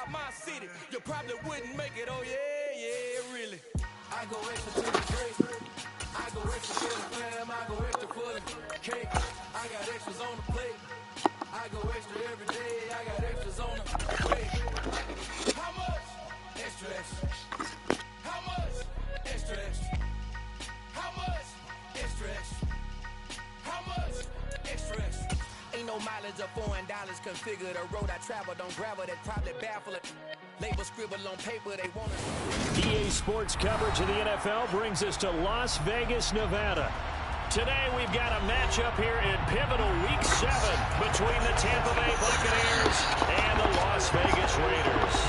out my city, you probably wouldn't make it. Oh yeah, yeah, really. I go extra to the drink. I go extra for the fam. I go extra for the cake. I got extras on the plate. I go extra every day. I got extras on the way. How much? Extra, extra. How much? Extra, extra. How much? Extra, extra. How much? Extra, extra. Ain't no mileage of $4 configure the road I travel. Don't gravel, that probably baffle it. Label scribble on paper, they want it. EA Sports coverage of the NFL brings us to Las Vegas, Nevada. Today we've got a matchup here in pivotal Week 7 between the Tampa Bay Buccaneers and the Las Vegas Raiders.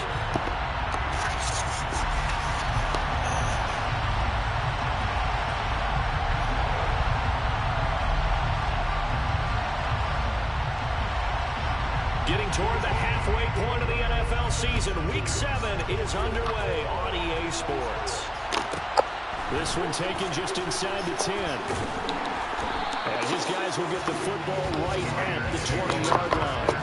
Getting toward the halfway point of the NFL season, Week 7 is underway on EA Sports. This one taken just inside the 10. And his guys will get the football right at the 20-yard line.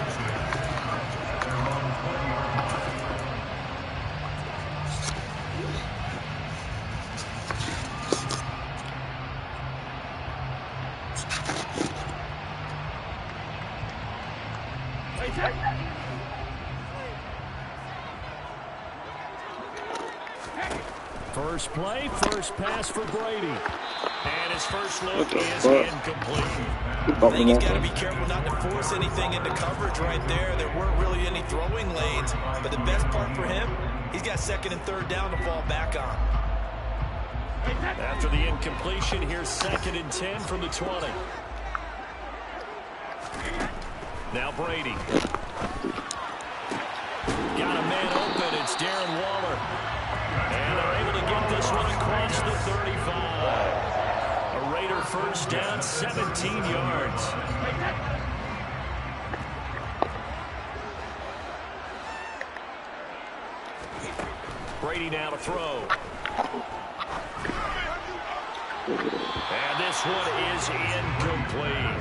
First play, first pass for Brady. And his first look is incomplete. I think he's got to be careful not to force anything into coverage right there. There weren't really any throwing lanes. But the best part for him, he's got second and third down to fall back on. After the incompletion, here's second and 10 from the 20. Now Brady. Got a man open. It's Darren Waller. And they're able to get this one across the 35. A Raider first down, 17 yards. Brady now to throw. And this one is incomplete.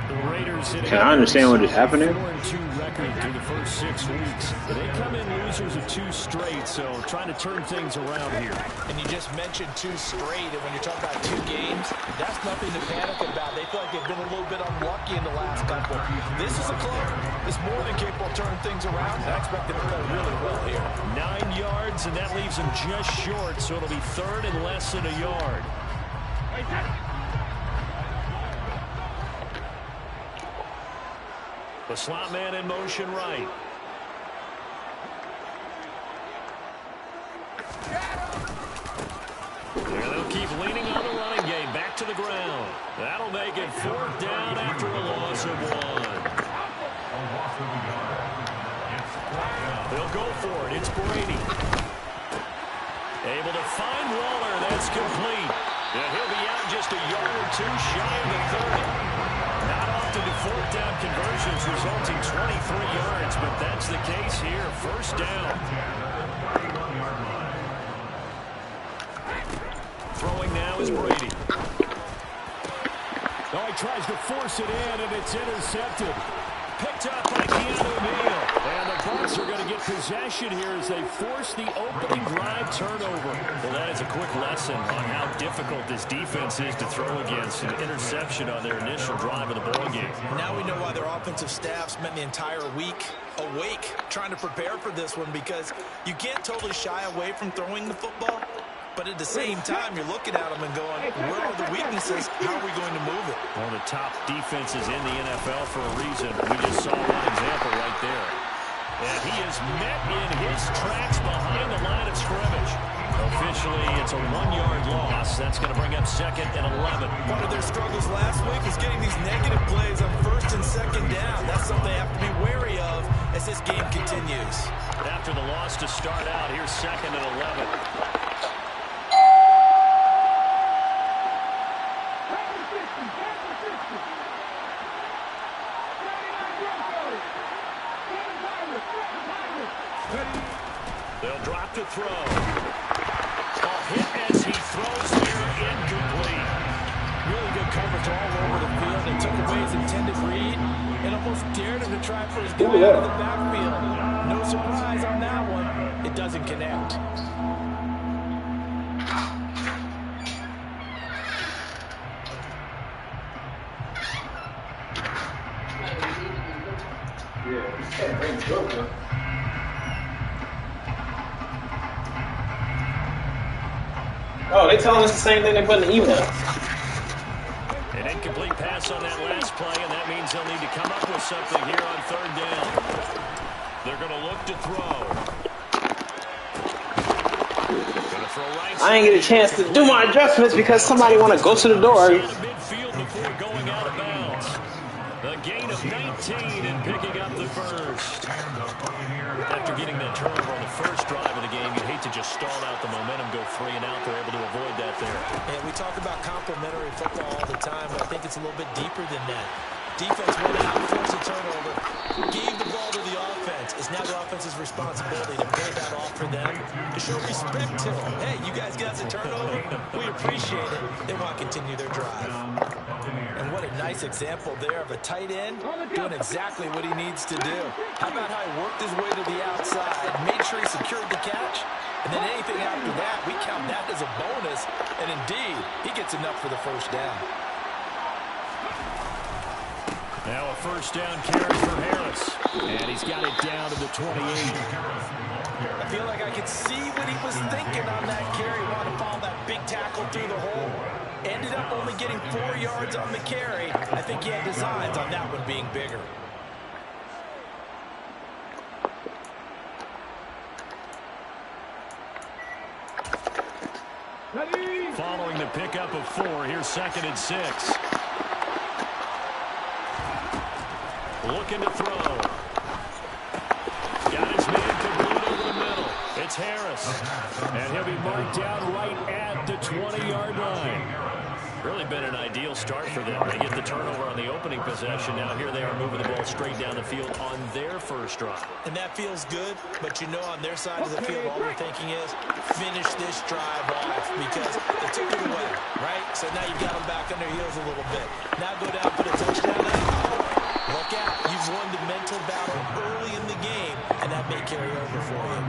The Raiders. Can I understand what is happening? 4-2 record through the first 6 weeks. They come in losers of 2 straight, so trying to turn things around here. And you just mentioned 2 straight, and when you're talking about 2 games, that's nothing to panic about. They feel like they've been a little bit unlucky in the last couple. This is a club that's more than capable of turning things around. I expect them to play really well here. 9 yards, and that leaves them just short, so it'll be third and less than a yard. The slot man in motion right. They'll keep leaning on the running game. Back to the ground. That'll make it 4th down after a loss of 1. They'll go for it. It's Brady. Able to find Waller. That's complete. And he'll be out just a yard or 2 shy of the 30. Not often do 4th down conversions resulting 23 yards, but that's the case here. First down. Throwing now is Brady. Oh, he tries to force it in, and it's intercepted. Picked up by Keanu Neal. And the Bucs are going to get possession here as they force the opening drive turnover. Well, that is a quick lesson on how difficult this defense is to throw against. An interception on their initial drive of the ballgame. Now we know why their offensive staff spent the entire week awake trying to prepare for this one, because you can't totally shy away from throwing the football. But at the same time, you're looking at them and going, where are the weaknesses? How are we going to move it? One of the top defenses in the NFL for a reason. We just saw one example right there. And he is met in his tracks behind the line of scrimmage. Officially, it's a 1-yard loss. That's going to bring up 2nd and 11. One of their struggles last week was getting these negative plays on 1st and 2nd down. That's something they have to be wary of as this game continues. After the loss to start out, here's 2nd and 11. They'll drop to throw. A hit as he throws here, incomplete. Really good coverage all over the field. They took away his intended read and almost dared him to try for his guy out of the backfield. No surprise on that one. It doesn't connect. Oh, they telling us the same thing they put in the email. An incomplete pass on that last play, and that means they'll need to come up with something here on third down. They're going to look to throw. Gonna throw right. I ain't get a chance to do my adjustments because somebody want to go to the door. Midfield before going out of bounds. A gain of 19 and picking up the first. After getting that turnover on the first drive of the game, you'd hate to just stall out the momentum, go 3 and out. They're able to avoid that there. And we talk about complementary football all the time, but I think it's a little bit deeper than that. Defense went out, forced a turnover, gave the ball to the offense. It's now the offense's responsibility to pay that off for them, to show respect to them. Hey, you guys got the turnover. We appreciate it. They want to continue their drive. And what a nice example there of a tight end doing exactly what he needs to do. How about how he worked his way to the outside, made sure he secured the catch, and then anything after that, we count that as a bonus. And indeed, he gets enough for the first down. Now a first down carry for Harris. And he's got it down to the 28. I feel like I could see what he was thinking on that carry. Wanted to follow that big tackle through the hole. Ended up only getting 4 yards on the carry. I think he had designs on that one being bigger. Following the pickup of 4, here's 2nd and 6. Looking to throw. Got his man complete over the middle. It's Harris. And he'll be marked down right at the 20-yard line. Really been an ideal start for them. They get the turnover on the opening possession. Now here they are moving the ball straight down the field on their first drive. And that feels good, but you know on their side of the field all they're thinking is finish this drive off because they took it away, right? So now you've got them back on their heels a little bit. Now go down for the touchdown. Look out. You've won the mental battle early in the game, and that may carry over for you.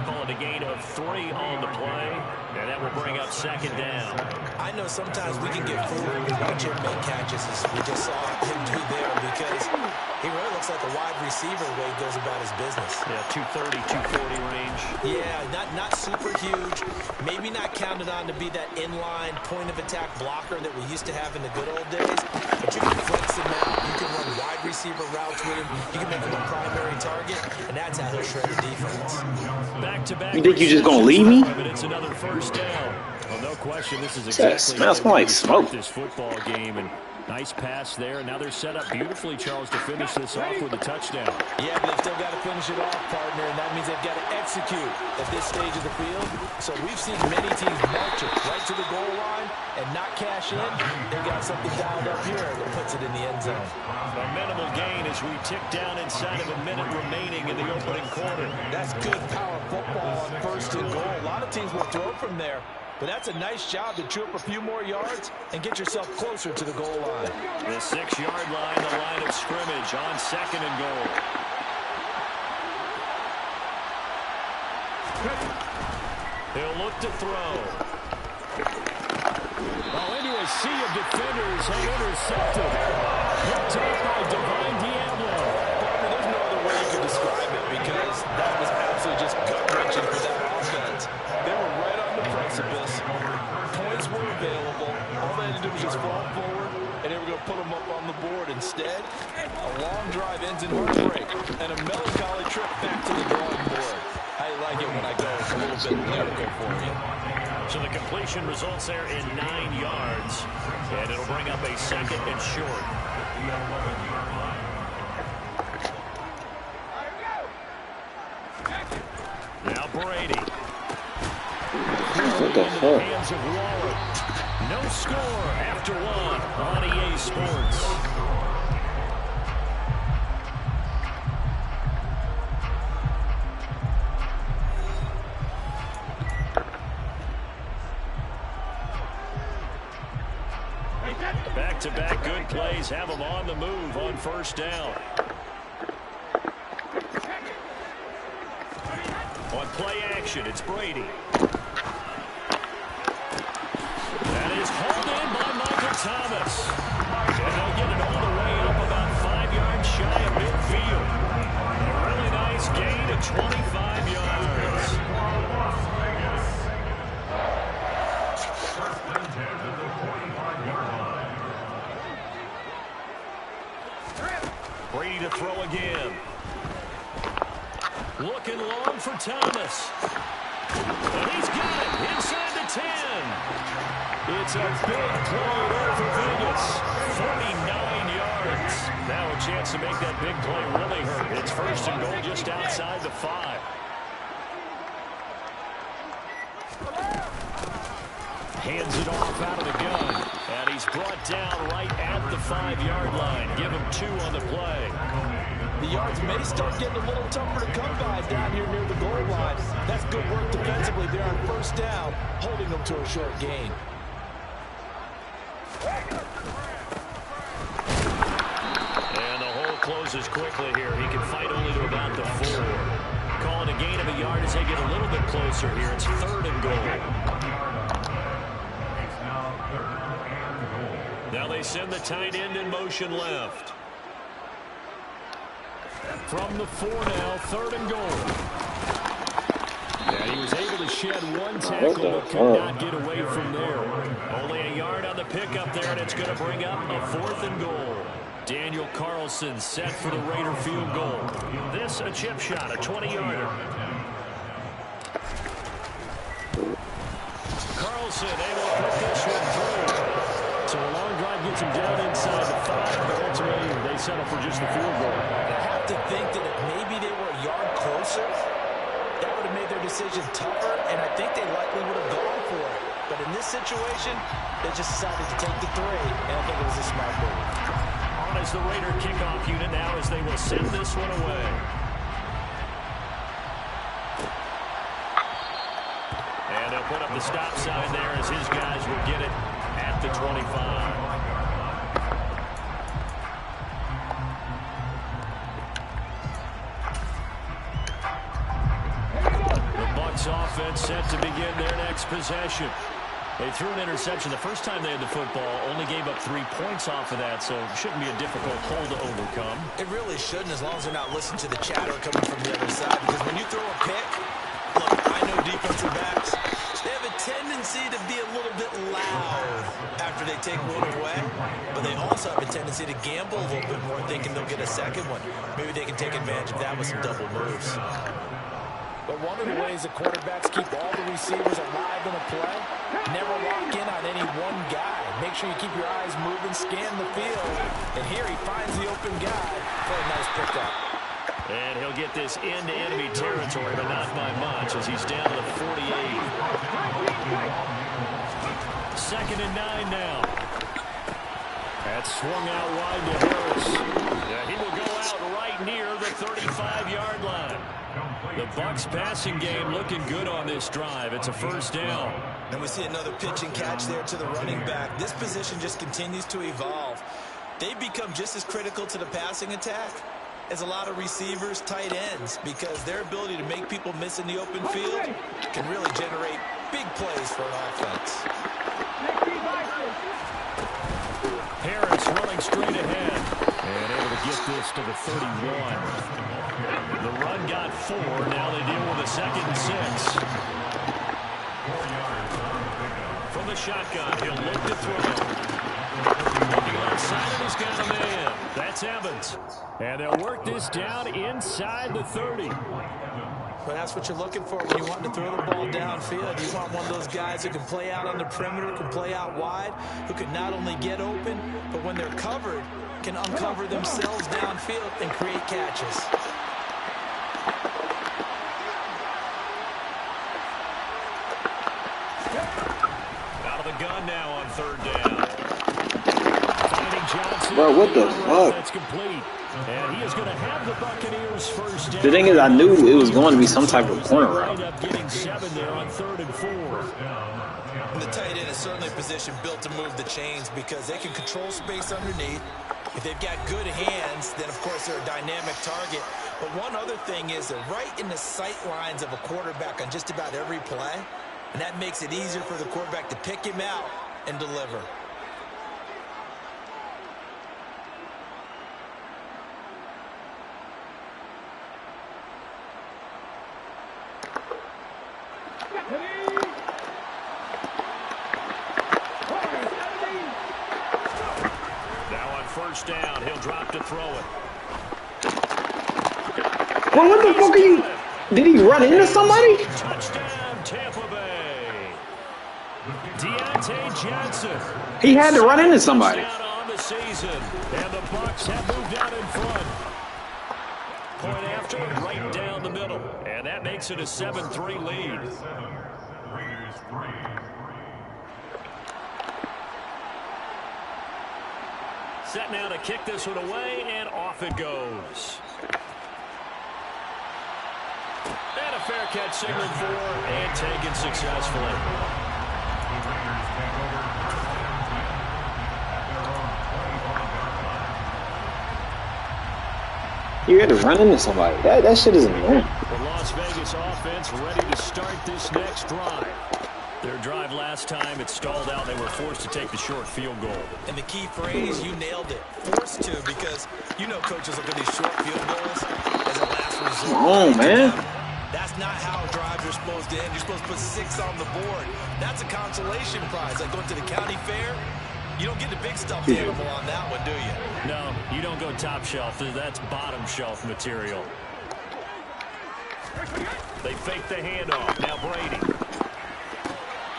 Calling a gain of 3 on the play, and that will bring up 2nd down. I know sometimes we can get fooled when we watch him make catches as we just saw him do there because he really looks like a wide receiver the way he goes about his business. Yeah, 230, 240 range. Yeah, not super huge. Maybe not counted on to be that inline point-of-attack blocker that we used to have in the good old days, but you can flex him out. You can run wide receiver routes with him. You can make him a primary target, and that's how he'll shred the defense. Back-to-back. You think you're just gonna leave me? It's another first down. Well, no question, this is That exactly smells like smoke. this football game. And nice pass there. Now they're set up beautifully, Charles, to finish this off with a touchdown. Yeah, but they've still got to finish it off, partner, and that means they've got to execute at this stage of the field. So we've seen many teams march it right to the goal line and not cash in. They've got something dialed up here that puts it in the end zone. A minimal gain as we tick down inside of a minute remaining in the opening quarter. That's good power football on 1st and goal. A lot of teams will throw from there. But that's a nice job to chew up a few more yards and get yourself closer to the goal line. The 6-yard line, the line of scrimmage on 2nd and goal. He'll look to throw. Oh, into a sea of defenders and intercepted. Picked up by Divine Diablo. There's no other way you could describe it because that was absolutely just gut-wrenching for that offense. They were right on the precipice. Points were available. All they had to do was just fall forward, and they were going to put them up on the board. Instead, a long drive ends in heartbreak and a melancholy trip back to the drawing board. I like it when I go a little bit lyrical for you. So the completion results there in 9 yards, and it'll bring up a 2nd and short. Now Brady. What the fuck? Hands of Waller. No score after 1 on EA Sports. Back-to-back good plays have them on the move on 1st down. On play action, it's Brady. That is hauled in by Michael Thomas. And they'll get it all the way up about 5 yards shy of midfield. A really nice gain of 25 yards. Brady to throw again. Looking long for Thomas. And he's got it inside the 10. It's a big play there for Vegas. 49 yards. Now a chance to make that big play really hurt. It's first and goal just outside the 5. Hands it off out of the gun. And he's brought down right at the 5-yard line. Give him 2 on the play. The yards may start getting a little tougher to come by down here near the goal line. That's good work defensively there on first down, holding them to a short gain. And the hole closes quickly here. He can fight only to about the 4. Calling a gain of a yard as they get a little bit closer here. It's 3rd and goal. Now they send the tight end in motion left. From the 4 now, 3rd and goal. And he was able to shed 1 tackle, but could not get away from there. Only a yard on the pickup there, and it's going to bring up a 4th and goal. Daniel Carlson set for the Raider field goal. This a chip shot, a 20-yarder. Carlson able to put this one through. So a long drive gets him down inside the 5, but ultimately they settle for just the field goal. I have to think that if maybe they were a yard closer, that would have made their decision tougher, and I think they likely would have gone for it. But in this situation, they just decided to take the 3, and I think it was a smart move. On as the Raider kickoff unit now as they will send this one away. And they'll put up the stop sign there as his guys will get it at the 25. Offense set to begin their next possession. They threw an interception the first time they had the football, only gave up 3 points off of that, so it shouldn't be a difficult hole to overcome. It really shouldn't, as long as they're not listening to the chatter coming from the other side, because when you throw a pick, look, I know defensive backs, they have a tendency to be a little bit loud after they take one away, but they also have a tendency to gamble a little bit more, thinking they'll get a second one. Maybe they can take advantage of that with some double moves. But one of the ways the quarterbacks keep all the receivers alive in a play, never lock in on any one guy. Make sure you keep your eyes moving, scan the field. And here he finds the open guy for a nice pickup. And he'll get this into enemy territory, but not by much as he's down to the 48. 2nd and 9 now. That's swung out wide to Harris. Yeah, he will go out right near the 35-yard line. The Bucs passing game looking good on this drive. It's a first down. And we see another pitch and catch there to the running back. This position just continues to evolve. They've become just as critical to the passing attack as a lot of receivers, tight ends, because their ability to make people miss in the open field can really generate big plays for an offense. Harris running straight ahead and able to get this to the 31. The run got 4. Now they deal with a 2nd and 6. From the shotgun, he'll look to throw. Looking outside, and he's got a man. That's Evans. And they'll work this down inside the 30. But that's what you're looking for when you want to throw the ball downfield. You want one of those guys who can play out on the perimeter, can play out wide, who can not only get open, but when they're covered, can uncover themselves downfield and create catches. Out of the gun now on 3rd down. Finding Johnson. Bro, what the fuck? That's complete. And he is going to have the Buccaneers first down. The thing is, I knew it was going to be some type of corner route. Up getting 7 there on 3rd and 4. And the tight end is certainly a position built to move the chains because they can control space underneath. If they've got good hands, then of course they're a dynamic target. But one other thing is they're right in the sight lines of a quarterback on just about every play, and that makes it easier for the quarterback to pick him out and deliver. First down, he'll drop to throw it. Well, what the fuck are you? Did he run into somebody? Touchdown, Tampa Bay. Deontay Johnson. He had to run into somebody. On the season, and the Bucs have moved out in front. Point after, right down the middle, and that makes it a 7-3 lead. Set now to kick this one away, and off it goes. And a fair catch signaled for, and taken successfully. You had to run into somebody. That shit is annoying. The Las Vegas offense ready to start this next drive. Their drive last time, it stalled out. They were forced to take the short field goal. And the key phrase, you nailed it. Forced to, because you know coaches look at these short field goals as a last resort. Come on, man. That's not how drives are supposed to end. You're supposed to put 6 on the board. That's a consolation prize. Like going to the county fair, you don't get the big stuffed animal on that one, do you? No, you don't go top shelf. That's bottom shelf material. They fake the handoff. Now Brady.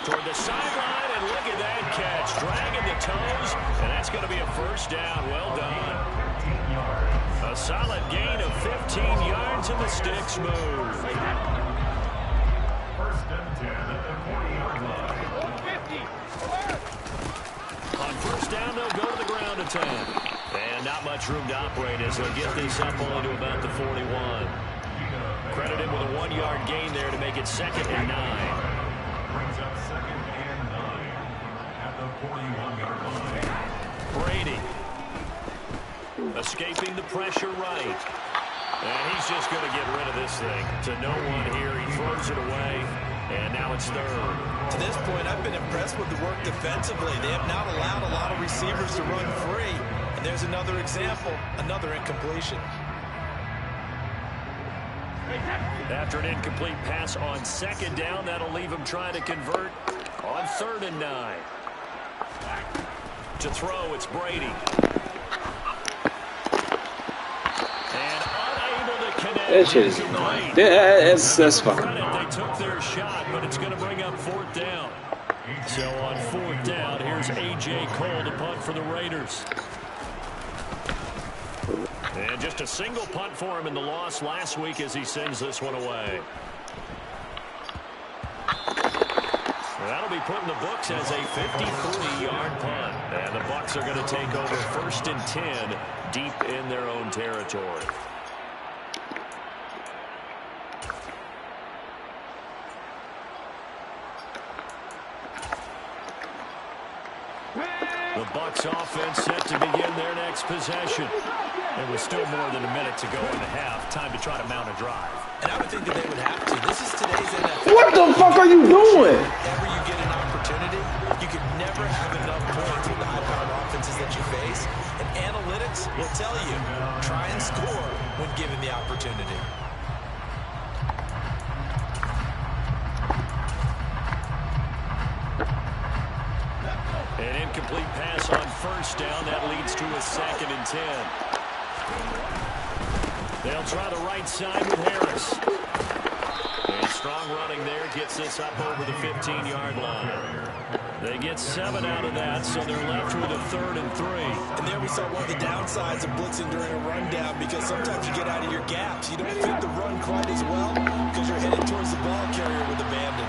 Toward the sideline, and look at that catch. Dragging the toes, and that's going to be a first down. Well done. A solid gain of 15 yards, and the sticks move. First and 10 at the 40-yard line. On first down, they'll go to the ground attack. And not much room to operate as they'll get this up only to about the 41. Credit him with a 1-yard gain there to make it 2nd and 9. Brings up 2nd and 9 at the 41-yard line. Brady escaping the pressure right. And he's just going to get rid of this thing. To no one here. He throws it away. And now it's 3rd. To this point, I've been impressed with the work defensively. They have not allowed a lot of receivers to run free. And there's another example, another incompletion. After an incomplete pass on 2nd down, that'll leave him trying to convert on 3rd and 9. To throw, it's Brady. And unable to connect. That shit is annoying. That's fucking annoying. They took their shot, but it's going to bring up 4th down. So on 4th down, here's A.J. Cole to punt for the Raiders. And just a single punt for him in the loss last week as he sends this one away. That'll be put in the books as a 53-yard punt. And the Bucs are going to take over 1st and 10 deep in their own territory. The Bucs offense set to begin their next possession. There was still more than a minute to go in the half. Time to try to mount a drive. And I would think that they would have to. This is today's NFL. What the fuck are you doing? Whenever you get an opportunity, you can never have enough points with the high-powered offenses that you face. And analytics will tell you, try and score when given the opportunity. An incomplete pass on 1st down. That leads to a 2nd and 10. They'll try the right side with Harris. And strong running there gets this up over the 15-yard line. They get 7 out of that, so they're left with a 3rd and 3. And there we saw one of the downsides of blitzing during a rundown, because sometimes you get out of your gaps. You don't fit the run quite as well because you're headed towards the ball carrier with abandon.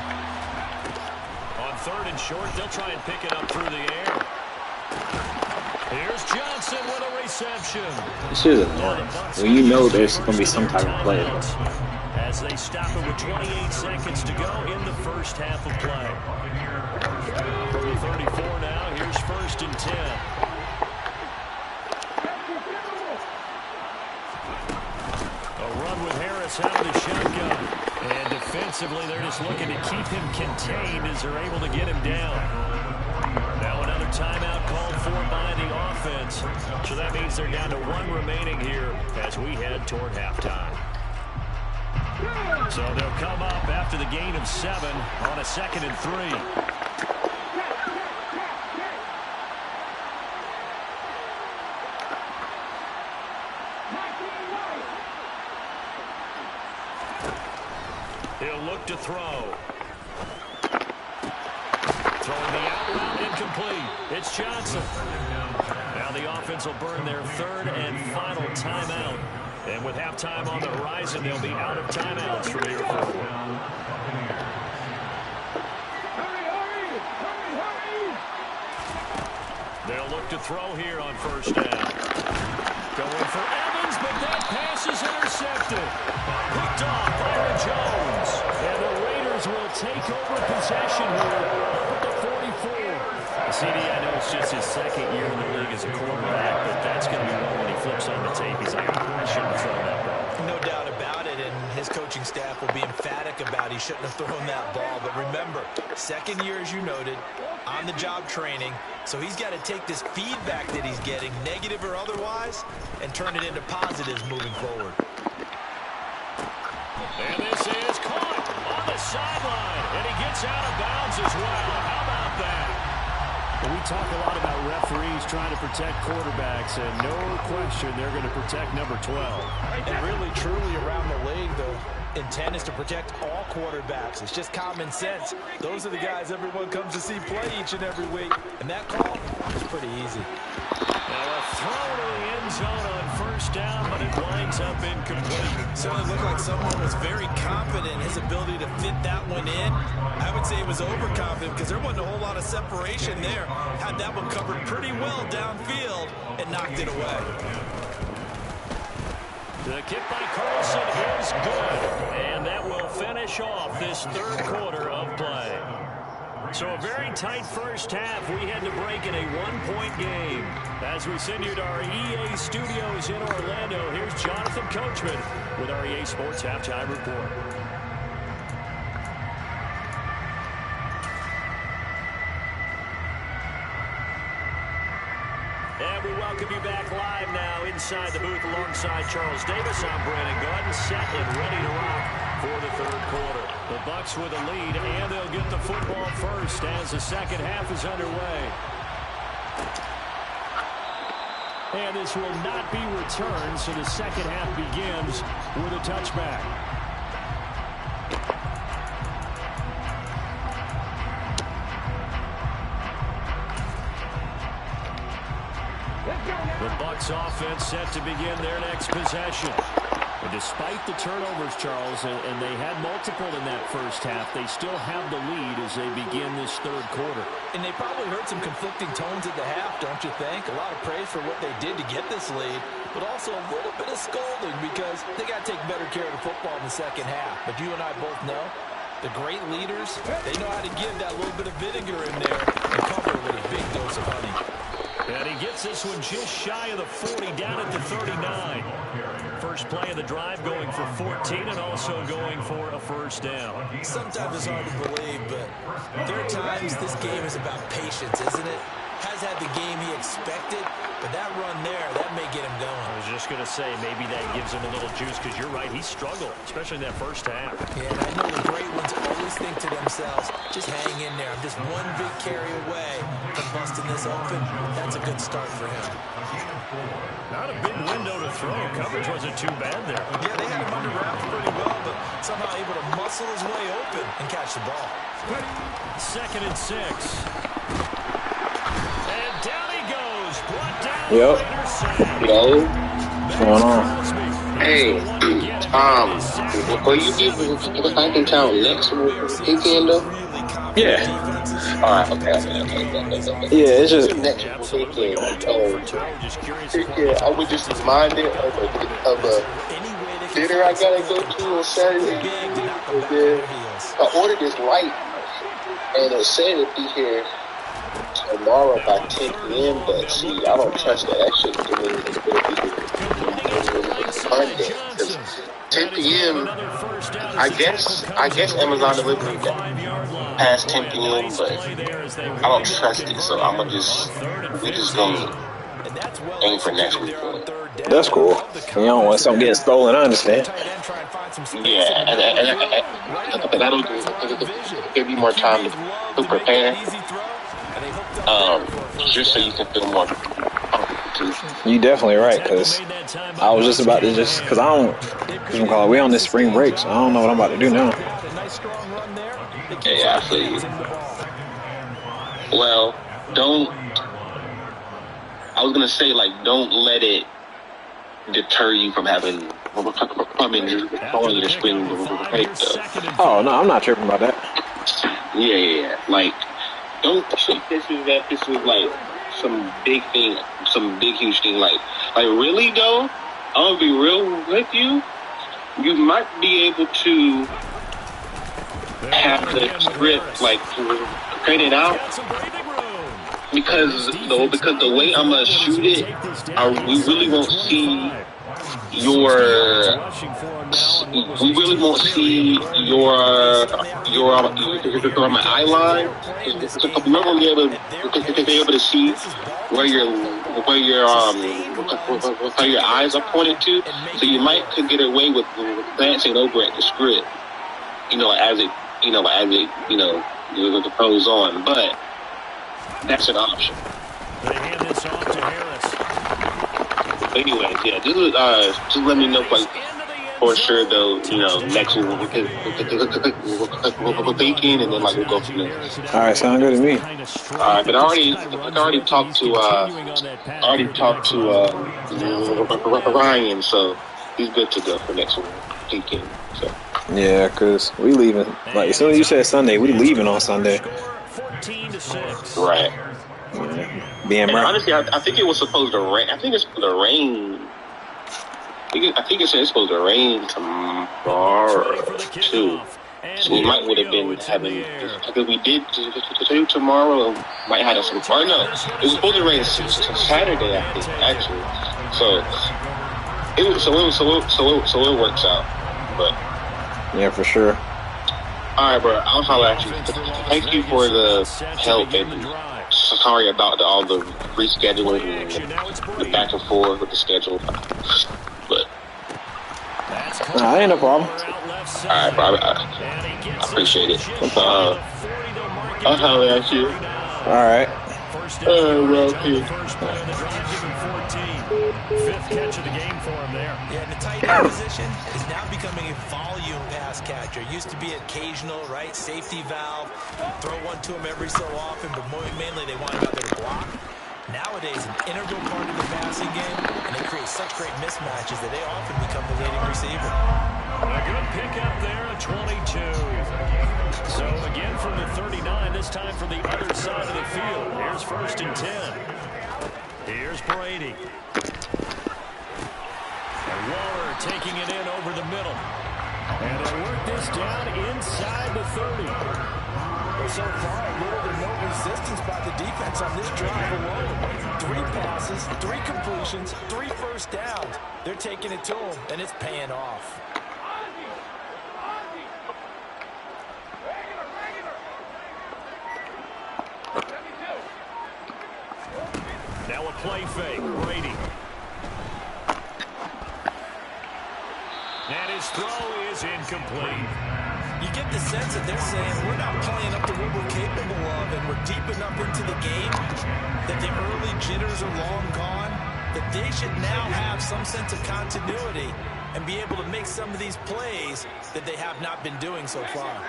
On 3rd and short, they'll try and pick it up through the air. Here's Johnson with a reception. This is annoying. When you know there's going to be some type of play. As they stop it with 28 seconds to go in the first half of play. From the 34 now, here's 1st and 10. A pass out of the shotgun. And defensively, they're just looking to keep him contained as they're able to get him down. Now another timeout called for by the offense. So that means they're down to 1 remaining here as we head toward halftime. So they'll come up after the gain of 7 on a 2nd and 3. He'll look to throw. Throwing the out route incomplete. It's Johnson. Now the offense will burn their 3rd and final timeout. And with halftime on the horizon, they'll be out of timeouts from here forward. They'll look to throw here on 1st down. Going for Evans, but that pass is intercepted. Picked off by Aaron Jones. And the Raiders will take over possession here at the 44. CD, I know it's just his 2nd year in the league as a quarterback, but that's going to be one when he flips on the tape. He's like, I shouldn't have thrown that ball. No doubt about it, and his coaching staff will be emphatic about he shouldn't have thrown that ball. But remember, 2nd year, as you noted, on-the-job training, so he's got to take this feedback that he's getting, negative or otherwise, and turn it into positives moving forward. And this is caught on the sideline, and he gets out of bounds as well. How about that? We talk a lot about referees trying to protect quarterbacks, and no question they're going to protect number 12. And really, truly, around the league, the intent is to protect all quarterbacks. It's just common sense. Those are the guys everyone comes to see play each and every week. And that call is pretty easy. Now a throw to the end zone on 1st down, but it winds up incomplete. Certainly looked like someone was very confident in his ability to fit that one in. I would say he was overconfident because there wasn't a whole lot of separation there. Had that one covered pretty well downfield and knocked it away. The kick by Carlson is good, and that will finish off this 3rd quarter of play. So a very tight 1st half. We had to break in a 1-point game. As we send you to our EA studios in Orlando, here's Jonathan Coachman with our EA Sports Halftime Report. And we welcome you back live now inside the booth alongside Charles Davis. I'm Brandon Gaudin, set and ready to rock for the 3rd quarter. The Bucs with a lead, and they'll get the football first as the 2nd half is underway. And this will not be returned, so the 2nd half begins with a touchback. The Bucs offense set to begin their next possession. And despite the turnovers, Charles, and they had multiple in that 1st half, they still have the lead as they begin this 3rd quarter. And they probably heard some conflicting tones at the half, don't you think? A lot of praise for what they did to get this lead, but also a little bit of scolding because they got to take better care of the football in the 2nd half. But you and I both know the great leaders, they know how to give that little bit of vinegar in there and cover with a big dose of honey. And he gets this one just shy of the 40, down at the 39. First play of the drive going for 14 and also going for a 1st down. Sometimes it's hard to believe, but there are times this game is about patience, isn't it? Has had the game he expected, but that run there, that may get him going. I was just going to say, maybe that gives him a little juice because you're right, he struggled, especially in that 1st half. Yeah, and I know the great ones always think to themselves, just hang in there. I'm just one big carry away from busting this open. That's a good start for him. Not a big window to throw. Coverage wasn't too bad there. Yeah, they had him under wraps pretty well, but somehow able to muscle his way open and catch the ball. 2nd and 6. And down he goes. Brought down. Yep. Yo. What's going on? Hey, before you give me the second count next weekend though? Yeah. Alright, okay. Yeah, it's just Next weekend, I was just reminded of a dinner I gotta go to on Saturday. And then I ordered this light, and it said it'd be here tomorrow by 10 p.m. But see, I don't trust that. That shit to me is going to be here. Monday. Because 10 p.m. I guess Amazon delivery past 10 p.m. but I don't trust it, so we just gonna aim for next weekend. That's cool. You don't want something getting stolen, I understand. Yeah, and that'll give you more time to prepare. Just so you can feel more. You definitely right, because I was just about to because we on this spring break, so I don't know what I'm about to do now. Yeah, I feel you. Well, I was gonna say, like, don't let it deter you from having on your spring break, though. Oh no, I'm not tripping about that. Yeah. Like, don't think this is like some big thing, some big huge thing. Like really though, I'm gonna be real with you. You might be able to have the script like printed out because the way I'm gonna shoot it, we really won't see my eye line. Remember, we'll be able to see where your eyes are pointed to. So you could get away with glancing over at the script, as it goes on. But that's an option. They hand this off to Harris. Anyways, yeah, just let me know, like, for sure, though, next week we'll thinking, and then, like, we'll go from there. All right, sound good to me. All right, but I already talked to Ryan, so he's good to go for next weekend. So. Yeah, because we leaving, like, as soon as you said Sunday, we leaving on Sunday. 14-6. Right. Being right. Honestly, I think it was supposed to rain. I think it's supposed to rain. I think it's supposed to rain tomorrow too. So we would have been having. Because we did tomorrow. Might have some. Or no, it was supposed to rain Saturday. I think actually. So it works out. But yeah, for sure. All right, bro. I'll holler at you. Thank you for the help and. Sorry about all the rescheduling and the back and forth with the schedule, but ain't no problem. All right, bro. I appreciate it. I'll holler at you. All right. Fifth catch of the game for him there. Yeah, and the tight end position is now becoming a volume pass catcher. Used to be occasional, right? Safety valve. Throw one to him every so often, but mainly they want him out there to block. Nowadays, an integral part of the passing game, and they create such great mismatches that they often become the leading receiver. A good pickup there at 22. So again from the 39, this time from the other side of the field. Here's 1st and 10. Here's Brady. And Waller taking it in over the middle. And they'll work this down inside the 30. So far, little to no resistance by the defense on this drive alone. 3 passes, 3 completions, 3 first downs. They're taking it to them, and it's paying off. Now a play fake. Brady. And his throw is incomplete. You get the sense that they're saying we're not playing up to what we're capable of, and we're deep enough into the game that the early jitters are long gone, that they should now have some sense of continuity and be able to make some of these plays that they have not been doing so far.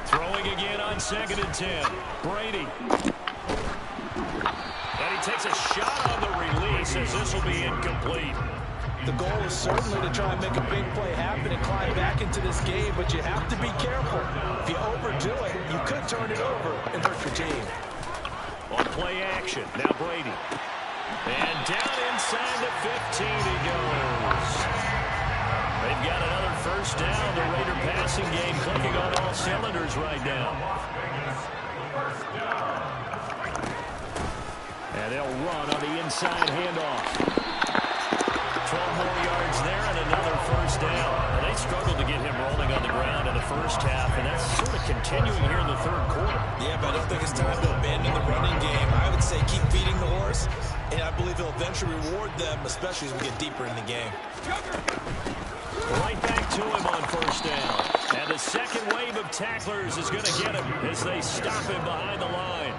Throwing again on 2nd and 10. Brady. And he takes a shot on the release as this will be incomplete. The goal is certainly to try and make a big play happen and climb back into this game, but you have to be careful. If you overdo it, you could turn it over and hurt your team. On play action, now Brady. And down inside the 15 he goes. They've got another first down. The Raider passing game clicking on all cylinders right now. And they'll run on the inside handoff. 12 more yards there and another first down. And they struggled to get him rolling on the ground in the first half, and that's sort of continuing here in the third quarter. Yeah, but I don't think it's time to abandon the running game. I would say keep feeding the horse, and I believe he'll eventually reward them, especially as we get deeper in the game. Right back to him on first down. And the second wave of tacklers is going to get him as they stop him behind the line.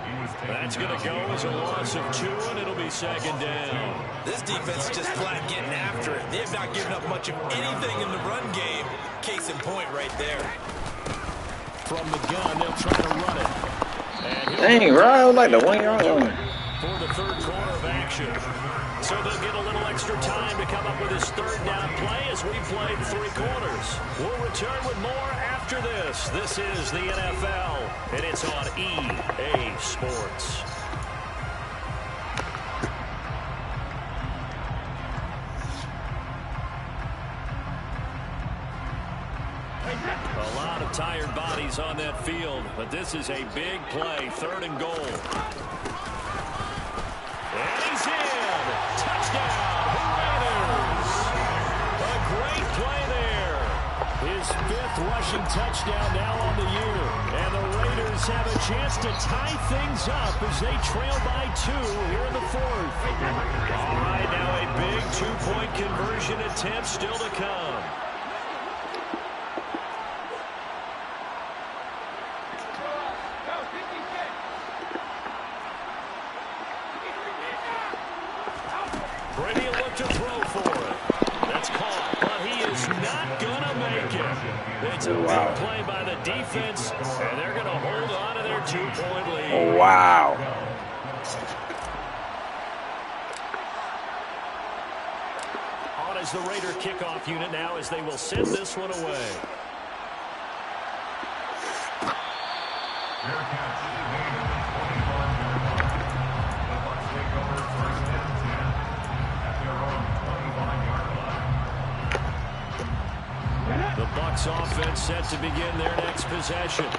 That's going to go as a loss of 2, and it'll be second down. This defense is just flat getting after it. They have not given up much of anything in the run game. Case in point right there. From the gun, they'll try to run it. Dang, bro, like the 1 yard line. For the third quarter of action. So they'll get a little extra time to come up with his third down play as we played 3 quarters. We'll return with more after this. This is the NFL, and it's on EA Sports. A lot of tired bodies on that field, but this is a big play, 3rd and goal. And he's in. Touchdown, Raiders. A great play there. His 5th rushing touchdown now on the year. And the Raiders have a chance to tie things up as they trail by 2 here in the 4th. All right, now a big 2-point conversion attempt still to come. Brady will look to throw for it. That's caught, but he is not going to make it. It's a big play by the defense, and they're going to hold on to their 2-point lead. Oh, wow. On is the Raider kickoff unit now as they will send this one away. Fair catch. The Bucs take over first and 10 at their own 25-yard line. The Bucs offense set to begin their next possession.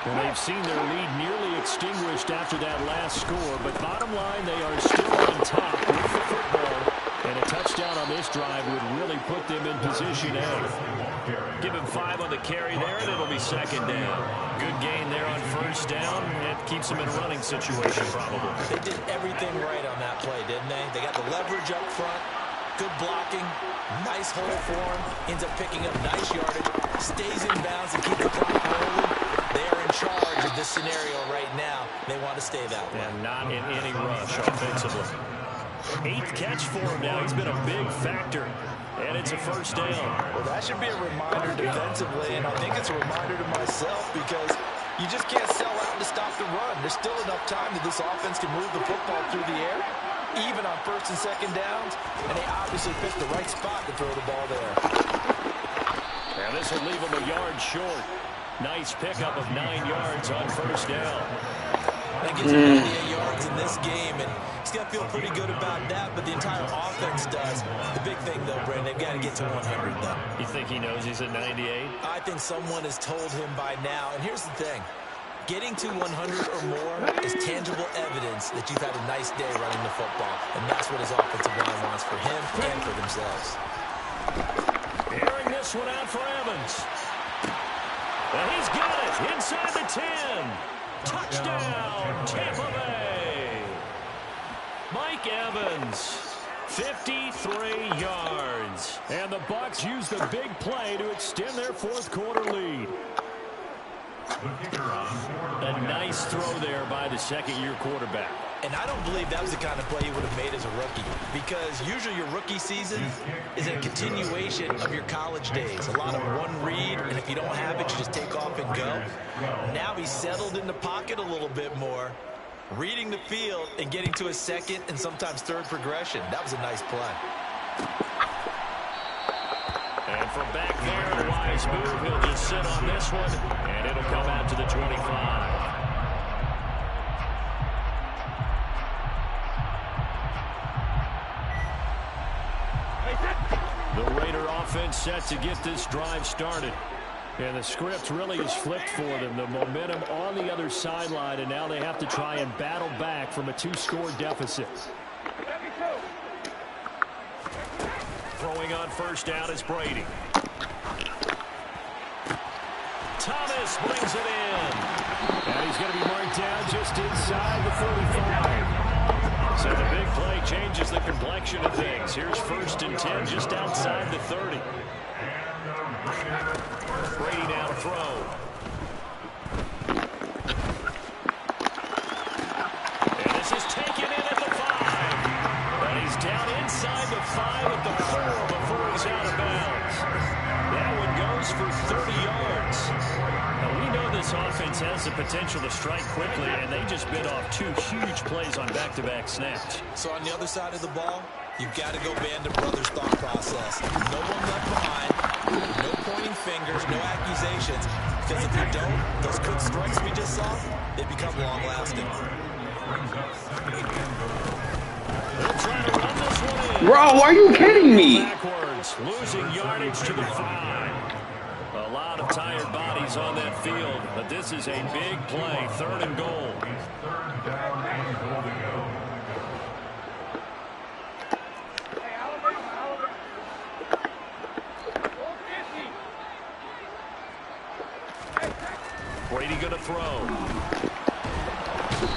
And they've seen their lead nearly extinguished after that last score, but bottom line, they are still on top with the football. And a touchdown on this drive would really put them in position A. Give him 5 on the carry there, and it'll be second down. Good gain there on first down. It keeps them in a running situation, probably. They did everything right on that play, didn't they? They got the leverage up front, good blocking, nice hole for him, ends up picking up nice yardage, stays in bounds and keeps the clock rolling. They're in charge of this scenario right now. They want to stay that way. And not in any rush offensively. 8th catch for him now. He's been a big factor. And it's a first down. Well, that should be a reminder defensively, and I think it's a reminder to myself because you just can't sell out to stop the run. There's still enough time that this offense can move the football through the air, even on first and second downs, and they obviously picked the right spot to throw the ball there. Now this will leave him a yard short. Nice pickup of 9 yards on first down. That gets him 98 yards in this game, and he's going to feel pretty good about that, but the entire offense does. The big thing, though, Brandon, they've got to get to 100, though. You think he knows he's at 98? I think someone has told him by now, and here's the thing. Getting to 100 or more is tangible evidence that you've had a nice day running the football, and that's what his offensive line wants for him and for themselves. Airing this one out for Evans. And he's got it inside the 10. Touchdown, Tampa Bay. Mike Evans, 53 yards. And the Bucs use the big play to extend their 4th quarter lead. A nice throw there by the second-year quarterback. And I don't believe that was the kind of play he would have made as a rookie, because usually your rookie season is a continuation of your college days. A lot of one read, and if you don't have it, you just take off and go. Now he's settled in the pocket a little bit more, reading the field and getting to a second and sometimes third progression. That was a nice play. And from back there, a wise move. He'll just sit on this one, and it'll come out to the 25. The Raiders Raider offense set to get this drive started. And the script really is flipped for them. The momentum on the other sideline, and now they have to try and battle back from a 2-score deficit. Throwing on first down is Brady. Thomas brings it in. And he's going to be marked down just inside the 45. So the big play changes the complexion of things. Here's 1st and 10 just outside the 30. Brady now to throw. And this is taken in at the 5. And he's down inside the 5 at the 4 before he's out of bounds. That one goes for 30 yards. Now we know this offense has the potential to strike quickly, and they just bit off 2 huge plays on back-to-back snaps. So on the other side of the ball, you've got to go Band of Brothers thought process. No one left behind. No pointing fingers, no accusations. Because if you don't, those quick strikes we just saw, they become long-lasting. Bro, are you kidding me? Backwards, losing yardage to the 5. A lot of tired bodies on that field, but this is a big play, 3rd and goal. Third down and goal to go. Brady going to throw.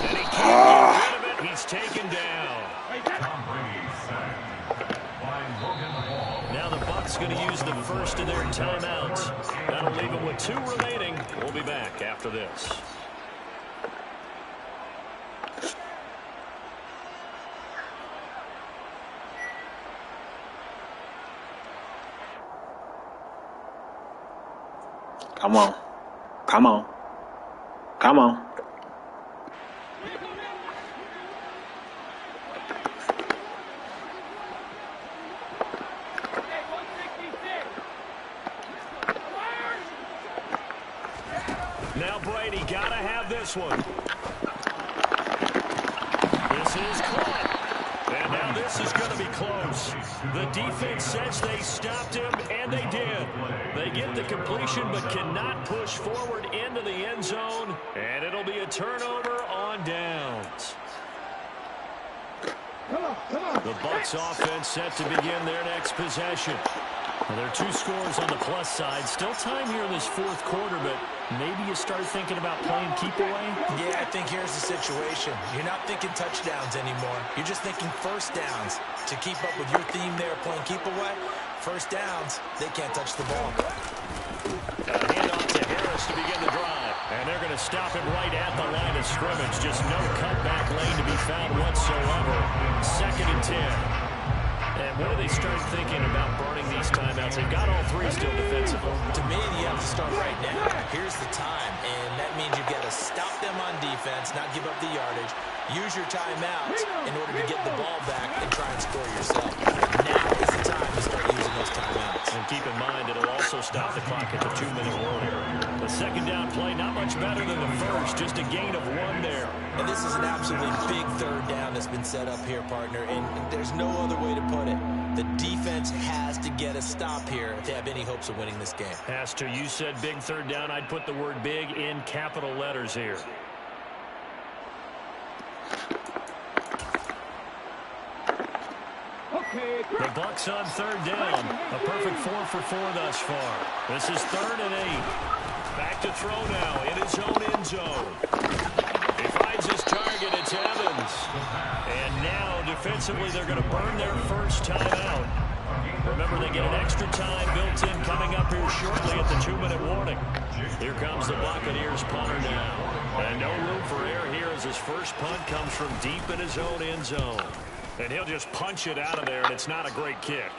And he can't get rid of it. He's taken down. Tom Brady sacked by Logan Hall. Now the Bucs going to use the first of their timeouts. That'll leave them with 2 remaining. We'll be back after this. Come on. Come on. Come on. Now Brady got to have this one. This is caught. And now this is going to be close. The defense says they stopped him, and they did. They get the completion but cannot push forward into the end zone, and it'll be a turnover on downs. The Bucs offense set to begin their next possession. Well, there are 2 scores on the plus side. Still time here in this 4th quarter, but maybe you start thinking about playing keep away? Yeah, I think here's the situation. You're not thinking touchdowns anymore. You're just thinking first downs. To keep up with your theme there, playing keep away, first downs, they can't touch the ball. Hand off to Harris to begin the drive. And they're going to stop him right at the line of scrimmage. Just no cutback lane to be found whatsoever. 2nd and 10. And when do they start thinking about burning these timeouts? They've got all 3 still defensively. To me, you have to start right now. Here's the time, and that means you've got to stop them on defense, not give up the yardage. Use your timeouts in order to get the ball back and try and score yourself. Now is the time to start using those timeouts. And keep in mind, it'll also stop the clock at the 2-minute warning. The 2nd down play, not much better than the first, just a gain of 1 there. And this is an absolutely big 3rd down that's been set up here, partner, and there's no other way to put it. The defense has to get a stop here if they have any hopes of winning this game. Has to. You said big 3rd down. I'd put the word big in capital letters here. The Bucs on 3rd down. A perfect 4 for 4 thus far. This is 3rd and 8. Back to throw now in his own end zone. He finds his target. It's Evans. And now defensively they're going to burn their first timeout. Remember, they get an extra time built in coming up here shortly at the 2-minute warning. Here comes the Buccaneers punter now. And no room for error here as his first punt comes from deep in his own end zone. And he'll just punch it out of there, and it's not a great kick.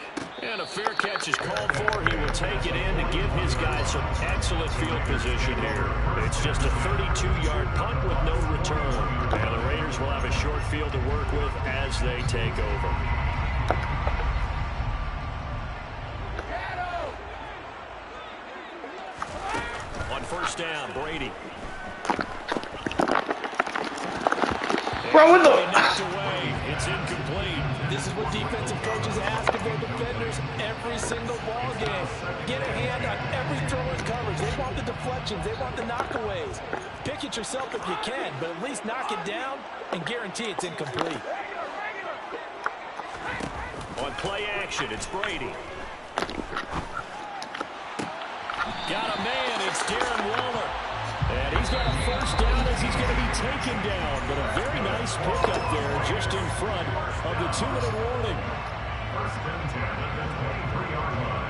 And a fair catch is called for. He will take it in to give his guys some excellent field position here. It's just a 32-yard punt with no return. And the Raiders will have a short field to work with as they take over. On first down, Brady. Bro, what the? Knocked away. It's incomplete. This is what defensive coaches ask of their defenders every single ball game. Get a hand on every throw in coverage. They want the deflections. They want the knockaways. Pick it yourself if you can, but at least knock it down and guarantee it's incomplete. On play action, it's Brady. Got a man, it's Darren Waller. And he's got a first down as he's going to be taken down. But a very nice pickup there just in front of the 2-minute warning. First and 10 at the 23-yard line.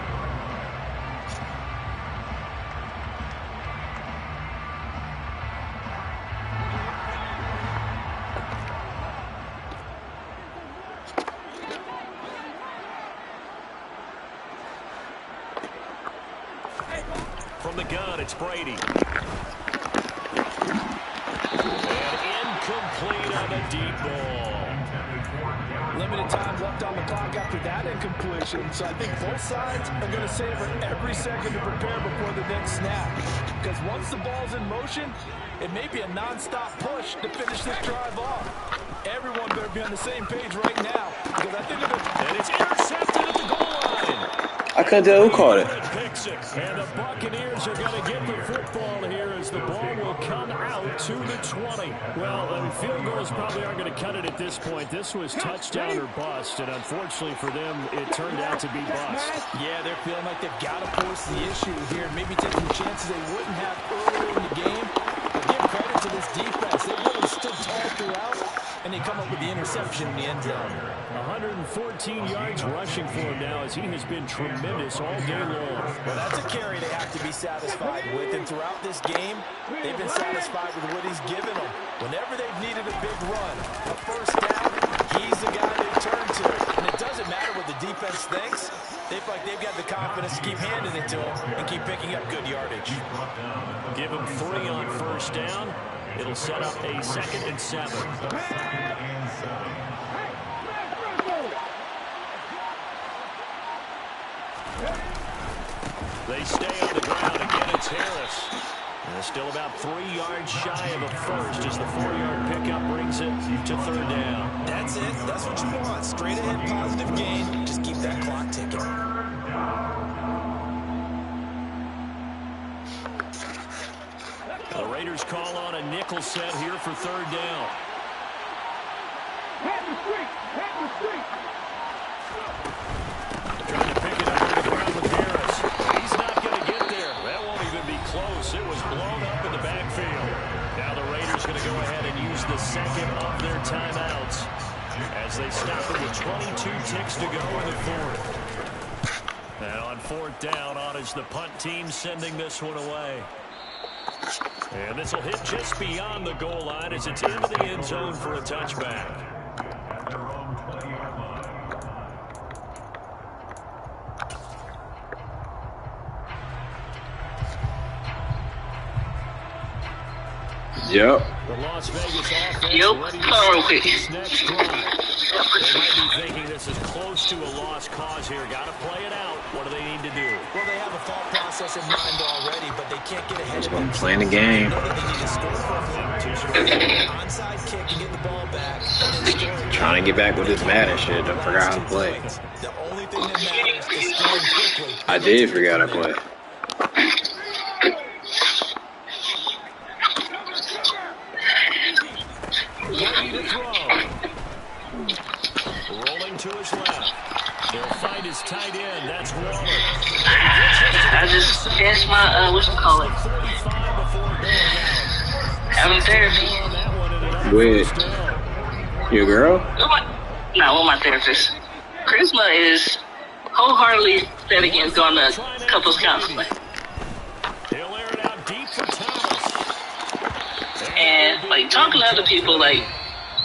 From the gun, it's Brady. And incomplete on a deep ball. Limited time left on the clock after that incompletion, so I think both sides are going to savor every second to prepare before the next snap. Because once the ball's in motion, it may be a non-stop push to finish this drive off. Everyone better be on the same page right now, because I think of it. And it's intercepted at the goal line. I couldn't tell who caught it. And the Buccaneers are going to get the football here as the ball will come out to the 20. Well, field goals probably aren't going to cut it at this point. This was touchdown or bust, and unfortunately for them, it turned out to be bust. Yeah, they're feeling like they've got to force the issue here, maybe taking chances they wouldn't have earlier in the game. But give credit to this defense. They really stood tall throughout, and they come up with the interception in the end zone. 114 yards rushing for him now as he has been tremendous all day long. Well, that's a carry they have to be satisfied with, and throughout this game, they've been satisfied with what he's given them. Whenever they've needed a big run, a first down, he's the guy they turn to. And it doesn't matter what the defense thinks. They feel like they've got the confidence to keep handing it to him and keep picking up good yardage. Give him 3 on first down. It'll set up a 2nd and 7. They stay on the ground. Again, it's Harris. And they're still about 3 yards shy of a first as the 4-yard pickup brings it to 3rd down. That's it. That's what you want. Straight ahead positive gain. Just keep that clock ticking. The Raiders call on a nickel set here for 3rd down. Trying to pick it up on the ground with Harris. He's not going to get there. That won't even be close. It was blown up in the backfield. Now the Raiders going to go ahead and use the 2nd of their timeouts as they stop it with 22 ticks to go in the 4th. And on 4th down, on is the punt team sending this one away. And this will hit just beyond the goal line as it's into the end zone for a touchback. At their own 20-yard line. Yep. The Las Vegas offense Yep. ready to this next drive. They might be thinking this is close to a lost cause here. Got to play it out. What do they need to do? Well, they have a thought process in mind already, but they can't get ahead of it. Playing the game. They need to score quickly. Onside kick and get the ball back. And then score. Trying to get back with this Madden shit. I forgot how to play. The only thing that matters is scoring quickly. I did forget how to play. Ready to throw. Rolling to his left. He'll find his tight end. That's Waller. I just finished my, whatchamacallit, having therapy. With your girl? No, with my therapist. Charisma is wholeheartedly set against going to couples counseling. He'll air it out deep for Thomas. And, like, talking to other people, like,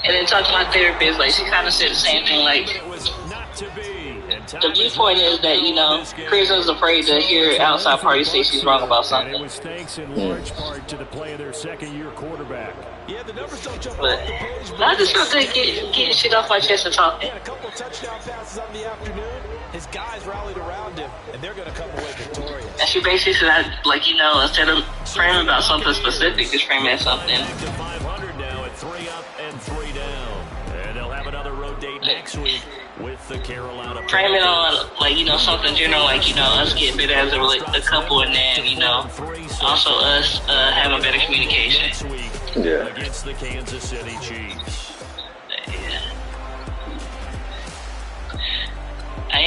and then talking to my therapist, like, she kind of said the same thing, like, It was not to be. And the viewpoint is that, you know, Charisma's afraid to hear outside parties say she's wrong about And it something. was thanks in large part to the play of their second-year quarterback. Yeah, the numbers don't jump But off the page. I just felt like getting shit off my chest and talking. He had a couple touchdown passes on the afternoon. His guys rallied around him, and they're going to come away victorious. And she basically said, like, you know, instead of framing about something specific, just frame it as something. Back to 500 now at 3 up and 3 down. And they'll have another road date next week with the Carolina Panthers. Frame it on, like, you know, something general, like, you know, us getting better as a couple, and then, you know, also us having better communication. Next week against the Kansas City Chiefs. Yeah. I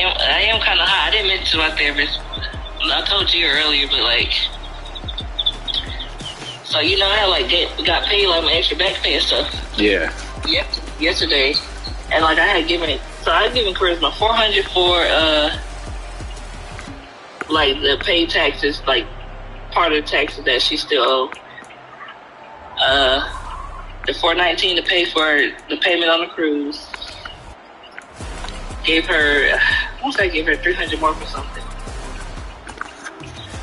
am kind of hot. I didn't mention my therapist. I told you earlier, but, like, so, you know, I, like, got paid, like, my extra back pay and stuff. Yeah. Yep, yesterday. And, like, I had given Charisma $400 for, like, the paid taxes, like, part of the taxes that she still owed. The $419 to pay for the payment on the cruise. Gave her, once I gave her $300 more for something.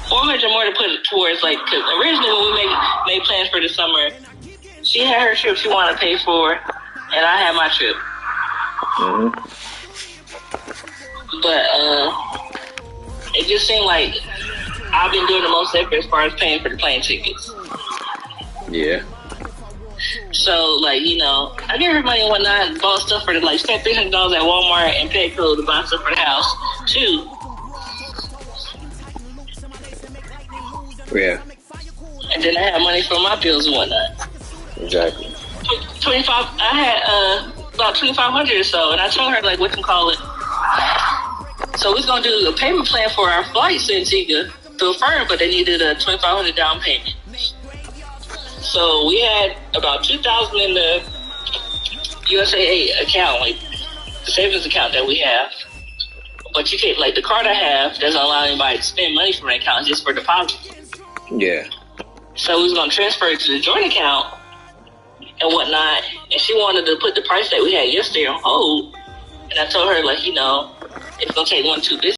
$400 more to put towards, like, because originally when we made plans for the summer, she had her trip she wanted to pay for, and I had my trip. Mm-hmm. But it just seemed like I've been doing the most effort as far as paying for the plane tickets. Yeah. So, like, you know, I gave her money and whatnot, bought stuff for the, like, spent $300 at Walmart and Petco to buy stuff for the house, too. Yeah. And then I had money for my bills and whatnot. Exactly. 25. I had about $2,500 or so, and I told her, like, whatchamacallit. So we was gonna do a payment plan for our flights to Antigua through a firm, but they needed a $2,500 down payment. So we had about $2,000 in the USAA account, like the savings account that we have. But you can't, like, the card I have doesn't allow anybody to spend money from that account, just for deposit. Yeah. So we was gonna transfer it to the joint account and whatnot, and she wanted to put the price that we had yesterday on hold. And I told her, like, you know, it's gonna take 1-2 business